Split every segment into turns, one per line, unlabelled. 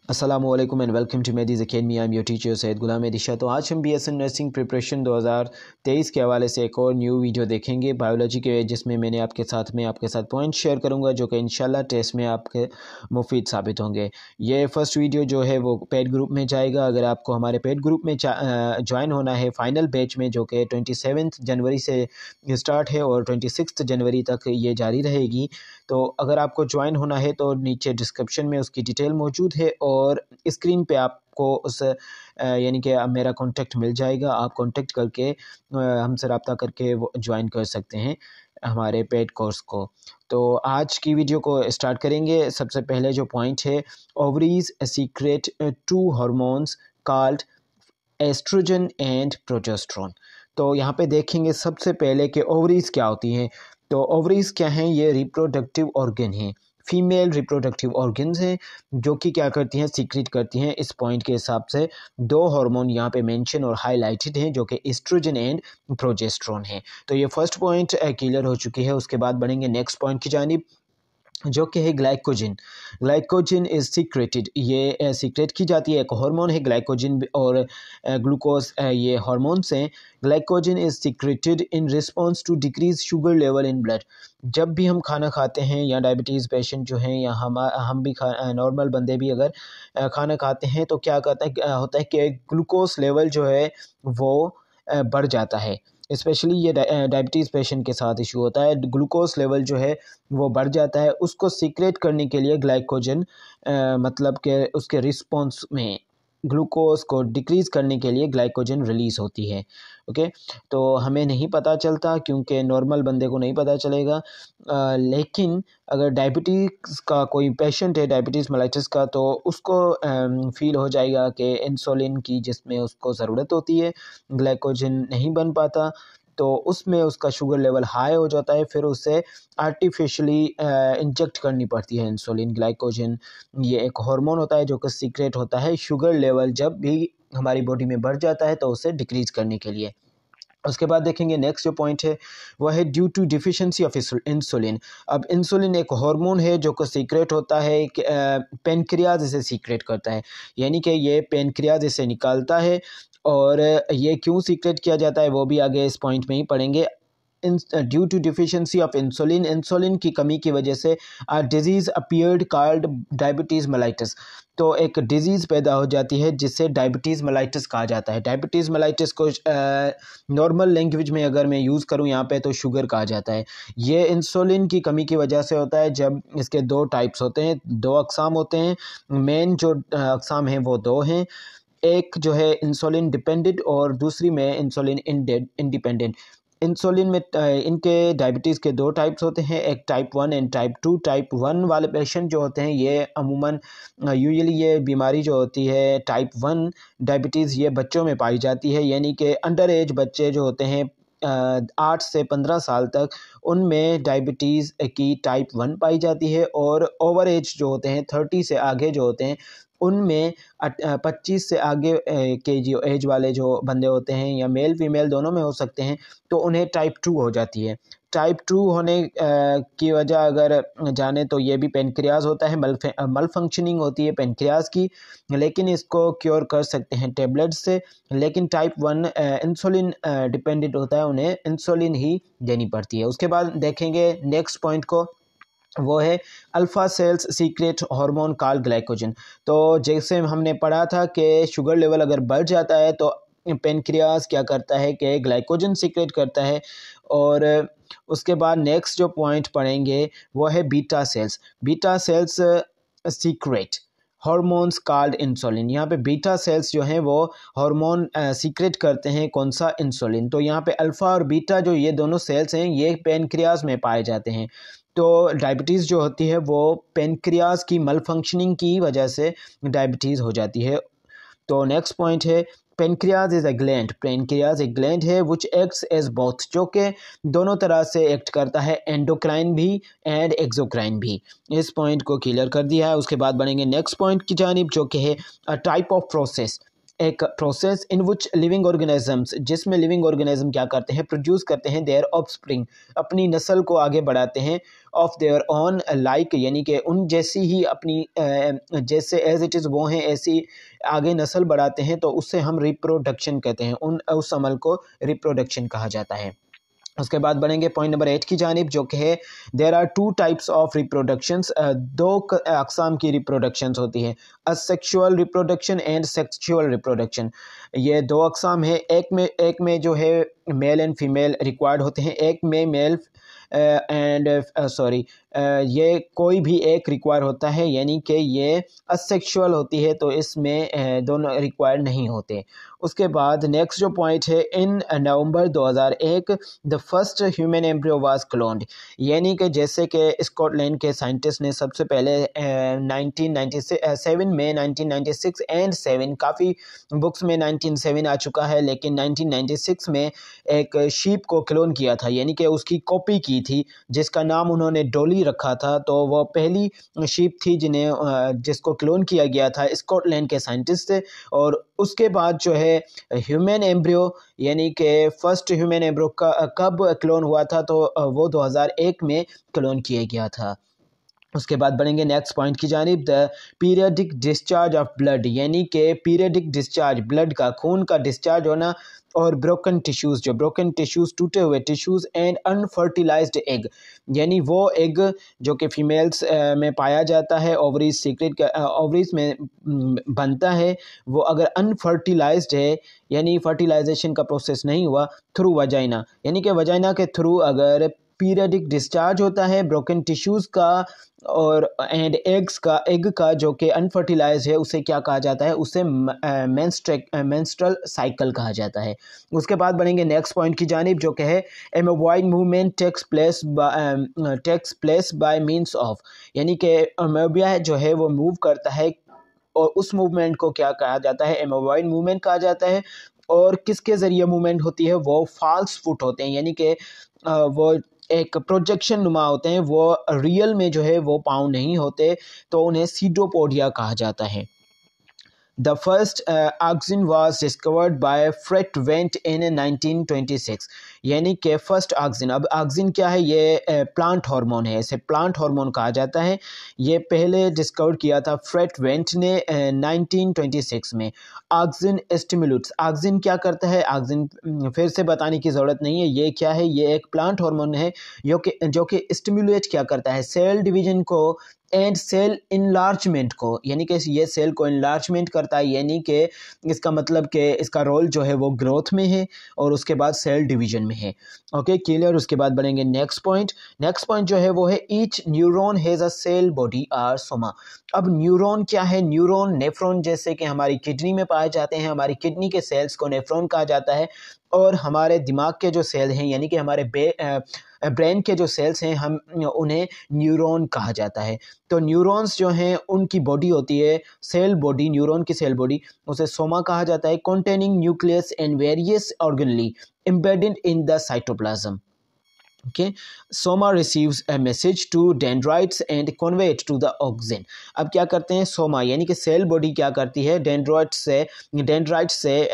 अस्सलामुअलैकुम and welcome to Medi's academy. I am your teacher Syed Ghulam Disha. तो आज हम बीएसएन नर्सिंग प्रिपरेशन 2023 के हवाले से एक और न्यू वीडियो देखेंगे बायोलॉजी के, जिसमें मैं आपके साथ पॉइंट शेयर करूंगा जो कि इंशाल्लाह टेस्ट में आपके मुफीद साबित होंगे। ये फर्स्ट वीडियो जो है वो पेड ग्रुप में जाएगा। अगर आपको हमारे पेड ग्रुप में ज्वाइन होना है फाइनल बैच में, जो कि 27 जनवरी से स्टार्ट है और 26 जनवरी तक ये जारी रहेगी, तो अगर आपको ज्वाइन होना है तो नीचे डिस्क्रिप्शन में उसकी डिटेल मौजूद है और स्क्रीन पे आपको उस यानी कि मेरा कांटेक्ट मिल जाएगा। आप कांटेक्ट करके हमसे रब्ता करके वो ज्वाइन कर सकते हैं हमारे पेड कोर्स को। तो आज की वीडियो को स्टार्ट करेंगे। सबसे पहले जो पॉइंट है, ovaries secrete two hormones called oestrogen and progesterone. तो यहाँ पे देखेंगे सबसे पहले कि ओवरीज क्या होती हैं। तो ओवरीज क्या हैं? ये रिप्रोडक्टिव ऑर्गन हैं, फीमेल रिप्रोडक्टिव ऑर्गन्स हैं, जो कि क्या करती हैं, सीक्रेट करती हैं। इस पॉइंट के हिसाब से दो हार्मोन यहाँ पे मेंशन और हाईलाइटेड हैं, जो कि एस्ट्रोजन एंड प्रोजेस्टेरोन हैं। तो ये फर्स्ट पॉइंट क्लियर हो चुकी है। उसके बाद बढ़ेंगे नेक्स्ट पॉइंट की जानिब, जो कि है ग्लाइकोजन। ग्लाइकोजन इज सीक्रेटेड, ये सीक्रेट की जाती है, एक हार्मोन है ग्लाइकोजन और ग्लूकोज, ये हार्मोन्स हैं। Glycogen is secreted in response to decrease sugar level in blood. जब भी हम खाना खाते हैं, या डायबिटीज़ पेशेंट जो हैं, या हम भी नॉर्मल बंदे भी अगर खाना खाते हैं, तो क्या होता है कि ग्लूकोज लेवल जो है वो बढ़ जाता है। स्पेशली ये डायबिटीज़ पेशेंट के साथ इशू होता है, ग्लूकोज लेवल जो है वो बढ़ जाता है। उसको सीक्रेट करने के लिए ग्लाइकोजन मतलब कि उसके रिस्पॉन्स में ग्लूकोज को डिक्रीज़ करने के लिए ग्लाइकोजन रिलीज़ होती है। ओके, तो हमें नहीं पता चलता, क्योंकि नॉर्मल बंदे को नहीं पता चलेगा। लेकिन अगर डायबिटीज़ का कोई पेशेंट है, डायबिटीज़ मेलाइटिस का, तो उसको फील हो जाएगा कि इंसुलिन की जिसमें उसको ज़रूरत होती है, ग्लाइकोजन नहीं बन पाता, तो उसमें उसका शुगर लेवल हाई हो जाता है। फिर उसे आर्टिफिशियली इंजेक्ट करनी पड़ती है इंसुलिन। ग्लाइकोजन ये एक हार्मोन होता है जो कि सीक्रेट होता है शुगर लेवल जब भी हमारी बॉडी में बढ़ जाता है, तो उसे डिक्रीज़ करने के लिए। उसके बाद देखेंगे नेक्स्ट जो पॉइंट है वह है due to deficiency of insulin. अब इंसुलिन एक हार्मोन है जो को सीक्रेट होता है कि पेनक्रियाज इसे सीक्रेट करता है, यानी कि ये पेनक्रियाज इसे निकालता है। और ये क्यों सीक्रेट किया जाता है वो भी आगे इस पॉइंट में ही पढ़ेंगे। Due to deficiency of insulin, insulin की कमी की वजह से disease appeared called diabetes mellitus. तो एक डिजीज़ पैदा हो जाती है जिसे डायबिटीज़ मेलाइटिस कहा जाता है। डायबिटीज़ मेलाइटिस को नॉर्मल लैंग्वेज में अगर मैं यूज़ करूँ यहाँ पे, तो शुगर कहा जाता है। ये इंसुलिन की कमी की वजह से होता है। जब इसके दो टाइप्स होते हैं, दो अक़साम होते हैं। मेन जो अक़साम हैं वो दो हैं, एक जो है इंसुलिन डिपेंडेंट और दूसरी में इंसुलिन इंडिपेंडेंट। इंसुलिन में इनके डायबिटीज़ के दो टाइप्स होते हैं, एक टाइप 1 एंड टाइप 2। टाइप 1 वाले पेशेंट जो होते हैं, ये अमूमन यूजुअली ये बीमारी जो होती है टाइप 1 डायबिटीज़, ये बच्चों में पाई जाती है, यानी कि अंडर एज बच्चे जो होते हैं 8 से 15 साल तक, उनमें डायबिटीज़ की टाइप 1 पाई जाती है। और ओवर एज जो होते हैं 30 से आगे जो होते हैं, उनमें 25 से आगे के जो एज वाले जो बंदे होते हैं, या मेल फीमेल दोनों में हो सकते हैं, तो उन्हें टाइप 2 हो जाती है। टाइप 2 होने की वजह अगर जाने तो ये भी पेनक्रियाज होता है, मल फंक्शनिंग होती है पेनक्रियाज की, लेकिन इसको क्योर कर सकते हैं टेबलेट से। लेकिन टाइप 1 इंसुलिन डिपेंडेंट होता है, उन्हें इंसुलिन ही देनी पड़ती है। उसके बाद देखेंगे नेक्स्ट पॉइंट को, वो है alpha sales secret hormone called glycogen. तो जैसे हमने पढ़ा था कि शुगर लेवल अगर बढ़ जाता है तो पेनक्रियाज क्या करता है कि ग्लाइकोजन सीक्रेट करता है। और उसके बाद नेक्स्ट जो पॉइंट पढ़ेंगे वो है beta cells. Beta cells secret hormones called insulin. यहाँ पे बीटा सेल्स जो हैं वो हार्मोन सीक्रेट करते हैं, कौन सा? इंसुलिन। तो यहाँ पे अल्फ़ा और बीटा जो ये दोनों सेल्स हैं, ये पेनक्रियाज में पाए जाते हैं। तो डायबिटीज़ जो होती है वो पेनक्रियाज की मल फंक्शनिंग की वजह से डायबिटीज़ हो जाती है। तो नेक्स्ट पॉइंट है pancreas is a gland. Pancreas एक ग्लैंड है विच एक्ट्स एज बोथ, जो कि दोनों तरह से एक्ट करता है, एंडोक्राइन भी एंड एक्सोक्राइन भी। इस पॉइंट को क्लियर कर दिया है। उसके बाद बढ़ेंगे नेक्स्ट पॉइंट की जानिब, जो कि है टाइप ऑफ प्रोसेस। एक process in which living organisms, जिसमें लिविंग ऑर्गेनिज्म क्या करते हैं, प्रोड्यूस करते हैं देयर ऑफस्प्रिंग, अपनी नस्ल को आगे बढ़ाते हैं, ऑफ देयर ओन लाइक, यानी कि उन जैसी ही अपनी जैसे एज इट इज़ वो हैं ऐसी आगे नस्ल बढ़ाते हैं, तो उससे हम रिप्रोडक्शन कहते हैं, उस अमल को रिप्रोडक्शन कहा जाता है। उसके बाद बढ़ेंगे पॉइंट नंबर 8 की जानिब, जो कि है there are two types of reproductions, दो अकसाम की रिप्रोडक्शंस होती हैं, asexual reproduction and sexual reproduction. ये दो अकसाम है, एक में जो है मेल एंड फीमेल रिक्वायर्ड होते हैं, एक में मेल एंड ये कोई भी एक रिक्वायर होता है, यानी कि ये असेक्सुअल होती है, तो इसमें दोनों रिक्वायर्ड नहीं होते। उसके बाद नेक्स्ट जो पॉइंट है, इन नवंबर 2001 the first human embryo was cloned, यानी कि जैसे कि स्कॉटलैंड के साइंटिस्ट ने सबसे पहले 1997 में 1996 एंड 7, काफ़ी बुक्स में 1997 आ चुका है, लेकिन 1996 में एक शीप को क्लोन किया था, यानी कि उसकी कॉपी की थी, जिसका नाम उन्होंने डॉली रखा था। तो वो पहली शीप थी जिसको क्लोन किया गया था स्कॉटलैंड के साइंटिस्ट से। और उसके बाद जो है ह्यूमन एम्ब्रियो, यानी कि फर्स्ट ह्यूमन एम्ब्रियो का कब क्लोन हुआ था, तो वो 2001 में क्लोन किया गया था। उसके बाद बढ़ेंगे नेक्स्ट पॉइंट की जानिब, the periodic discharge of blood, यानी कि पीरियडिक डिस्चार्ज, ब्लड का, खून का डिस्चार्ज होना, और ब्रोकन टिश्यूज़, जो ब्रोकन टिश्यूज़, टूटे हुए टिश्यूज़, एंड अनफर्टिलाइज्ड एग, यानी वो एग जो कि फीमेल्स में पाया जाता है, ओवरीज सीक्रेट ओवरीज में बनता है, वो अगर अनफर्टिलाइज्ड है, यानी फर्टिलाइजेशन का प्रोसेस नहीं हुआ, थ्रू वजाइना, यानी कि वजाइना के थ्रू अगर पीरियडिक डिस्चार्ज होता है ब्रोकन टिश्यूज़ का और एंड एग का जो कि अनफर्टिलाइज है, उसे क्या कहा जाता है, उसे मेंस्ट्रुअल साइकिल कहा जाता है। उसके बाद बढ़ेंगे नेक्स्ट पॉइंट की जानिब, जो कि है amoeboid movement takes place by means of, यानी कि एमोबिया जो है वो मूव करता है, और उस मूवमेंट को क्या कहा जाता है, एमोबॉइड मूवमेंट कहा जाता है। और किसके ज़रिए मूवमेंट होती है, वो फॉल्स फुट होते हैं, यानी कि वो एक प्रोजेक्शन नुमा होते हैं, वो रियल में जो है वो पाँव नहीं होते, तो उन्हें सीडोपोडिया कहा जाता है। The first oxen was discovered by Fred Wendt in 1926, यानी कि फर्स्ट ऑक्सिन। अब ऑक्सिन क्या है, ये प्लांट हार्मोन है, इसे प्लांट हार्मोन कहा जाता है। ये पहले डिस्कवर किया था फ्रेड वेंट ने 1926 में। ऑक्सिन स्टिमुलेट्स, ऑक्सिन क्या करता है, ऑक्सिन फिर से बताने की ज़रूरत नहीं है, ये क्या है, ये एक प्लांट हार्मोन है जो कि स्टिमुलेट क्या करता है, सेल डिवीजन को एंड सेल इनलार्जमेंट को, यानी कि ये सेल को इनलार्जमेंट करता है, यानी कि इसका मतलब कि इसका रोल जो है वो ग्रोथ में है और उसके बाद सेल डिवीजन में है। Okay, clear. उसके बाद बढ़ेंगे नेक्स्ट पॉइंट जो है वो है each neuron has a cell body or soma. अब न्यूरॉन क्या है, न्यूरॉन नेफ्रॉन जैसे कि हमारी किडनी में पाए जाते हैं, हमारी किडनी के सेल्स को नेफ्रॉन कहा जाता है। और हमारे दिमाग के जो सेल हैं, यानी कि हमारे ब्रेन के जो सेल्स हैं, हम उन्हें न्यूरॉन कहा जाता है। तो न्यूरॉन्स जो हैं उनकी बॉडी होती है सेल बॉडी, न्यूरॉन की सेल बॉडी, उसे सोमा कहा जाता है, containing nucleus and various organelle embedded in the cytoplasm. Okay, soma receives a message to dendrites and convey it to the axon. अब क्या करते हैं सोमा, यानी कि सेल बॉडी क्या करती है, डेंड्राइट से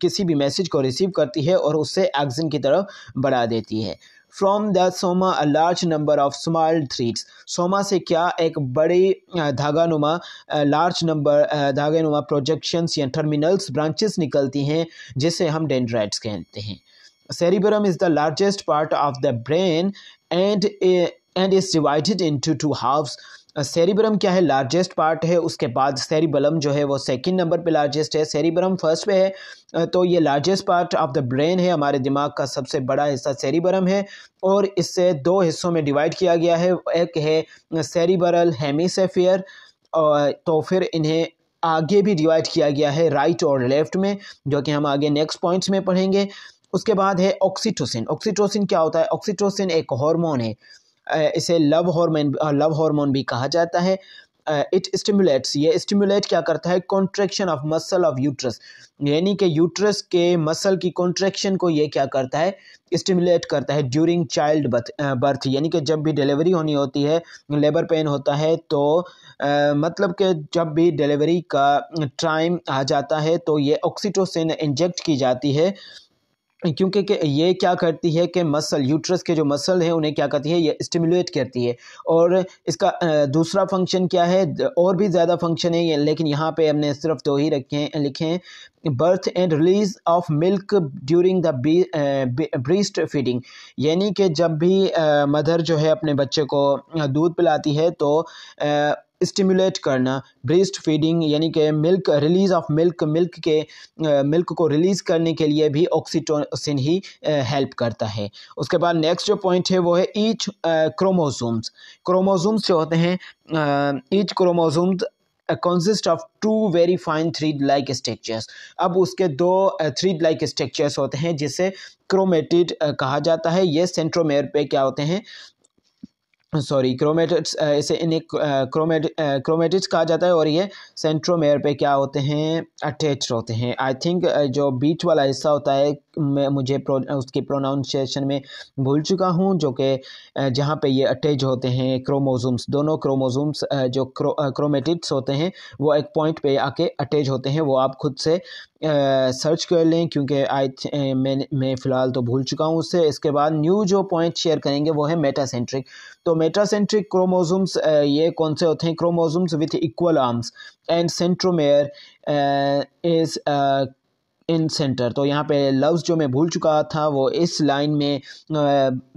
किसी भी मैसेज को रिसीव करती है और उससे एक्सन की तरफ बढ़ा देती है। From the soma a large number of small threads. Soma से क्या एक बड़ी धागानुमा प्रोजेक्शंस या टर्मिनल्स ब्रांचेस निकलती हैं, जिसे हम डेंड्राइट्स कहते हैं। Cerebrum is the largest part of the brain and is divided into two halves. Cerebrum क्या है, लार्जेस्ट पार्ट है, उसके बाद सेरिबलम जो है वो सेकंड नंबर पे लार्जेस्ट है, सेरिब्रम फर्स्ट पे है। तो ये largest part of the brain है, हमारे दिमाग का सबसे बड़ा हिस्सा सेरिब्रम है, और इससे दो हिस्सों में डिवाइड किया गया है, एक है सेरिब्रल हेमिस्फीयर, और तो फिर इन्हें आगे भी डिवाइड किया गया है राइट और लेफ्ट में, जो कि हम आगे नेक्स्ट पॉइंट्स में पढ़ेंगे। उसके बाद है ऑक्सीटोसिन। ऑक्सीटोसिन क्या होता है, ऑक्सीटोसिन एक हार्मोन है, इसे लव हार्मोन भी कहा जाता है। इट स्टिमुलेट्स, ये स्टिमुलेट क्या करता है, contraction of muscle of uterus, यानी कि यूट्रस के मसल की कॉन्ट्रैक्शन को ये क्या करता है, स्टिमुलेट करता है ड्यूरिंग चाइल्ड बर्थ, यानी कि जब भी डिलीवरी होनी होती है, लेबर पेन होता है, तो मतलब कि जब भी डिलीवरी का टाइम आ जाता है तो ये ऑक्सीटोसिन इंजेक्ट की जाती है, क्योंकि ये क्या करती है कि मसल, यूट्रस के जो मसल है उन्हें क्या करती है, ये स्टिमुलेट करती है। और इसका दूसरा फंक्शन क्या है, और भी ज़्यादा फंक्शन है ये, लेकिन यहाँ पे हमने सिर्फ दो ही लिखे हैं। Birth and release of milk during the breast feeding, यानी कि जब भी मदर जो है अपने बच्चे को दूध पिलाती है तो स्टिमुलेट करना, ब्रेस्ट फीडिंग, यानी कि milk, release of milk, milk को रिलीज़ करने के लिए भी ऑक्सीटोसिन ही हेल्प करता है। उसके बाद नेक्स्ट जो पॉइंट है वो है ईच क्रोमोसोम्स जो होते हैं, each chromosomes consist of two very fine thread like structures. अब उसके दो थ्रीड लाइक स्ट्रक्चर्स होते हैं जिसे क्रोमेटिड कहा जाता है। ये सेंट्रोमेयर पे क्या होते हैं, सॉरी क्रोमेटिड्स, इसे इन्हें क्रोमेटिड्स कहा जाता है, और ये सेंट्रोमेयर पे क्या होते हैं, अटैच होते हैं। आई थिंक जो बीच वाला हिस्सा होता है मुझे उसकी प्रोनाउंसिएशन में भूल चुका हूँ, जो कि जहाँ पे ये अटैच होते हैं क्रोमोसोम्स, दोनों क्रोमोसोम्स जो क्रोमेटिड्स होते हैं वो एक पॉइंट पे आके अटैच होते हैं। वो आप खुद से सर्च कर लें, क्योंकि मैं फ़िलहाल तो भूल चुका हूँ उससे। इसके बाद न्यू जो पॉइंट शेयर करेंगे वो है मेटासेंट्रिक। तो मेटासेंट्रिक क्रोमोसोम्स ये कौन से होते हैं, chromosomes with equal arms and centromere is in centre. तो यहाँ पे लफ्ज़ जो मैं भूल चुका था वो इस लाइन में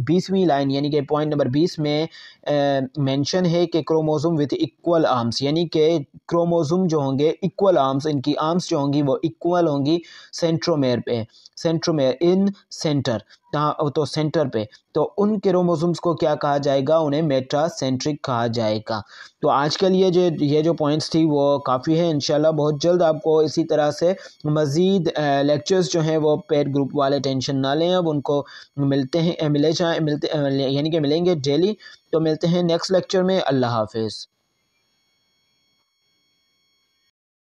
20वीं लाइन यानी कि पॉइंट नंबर 20 में मेंशन है कि क्रोमोसोम विथ इक्वल आर्म्स, यानी कि क्रोमोसोम जो होंगे इक्वल आर्म्स, इनकी आर्म्स जो होंगी वो इक्वल होंगी सेंट्रोमेयर पे, सेंट्रोमेयर इन सेंटर, तो सेंटर पे, तो उन क्रोमोसोम्स को क्या कहा जाएगा, उन्हें मेटासेंट्रिक कहा जाएगा। तो आज के लिए ये जो पॉइंट्स थी वो काफ़ी है। इंशाल्लाह बहुत जल्द आपको इसी तरह से मज़ीद लेक्चर्स जो हैं वो पेड ग्रुप वाले टेंशन ना लें, अब उनको मिलते हैं, यानी कि मिलेंगे डेली। तो मिलते हैं नेक्स्ट लेक्चर में। अल्लाह हाफिज़।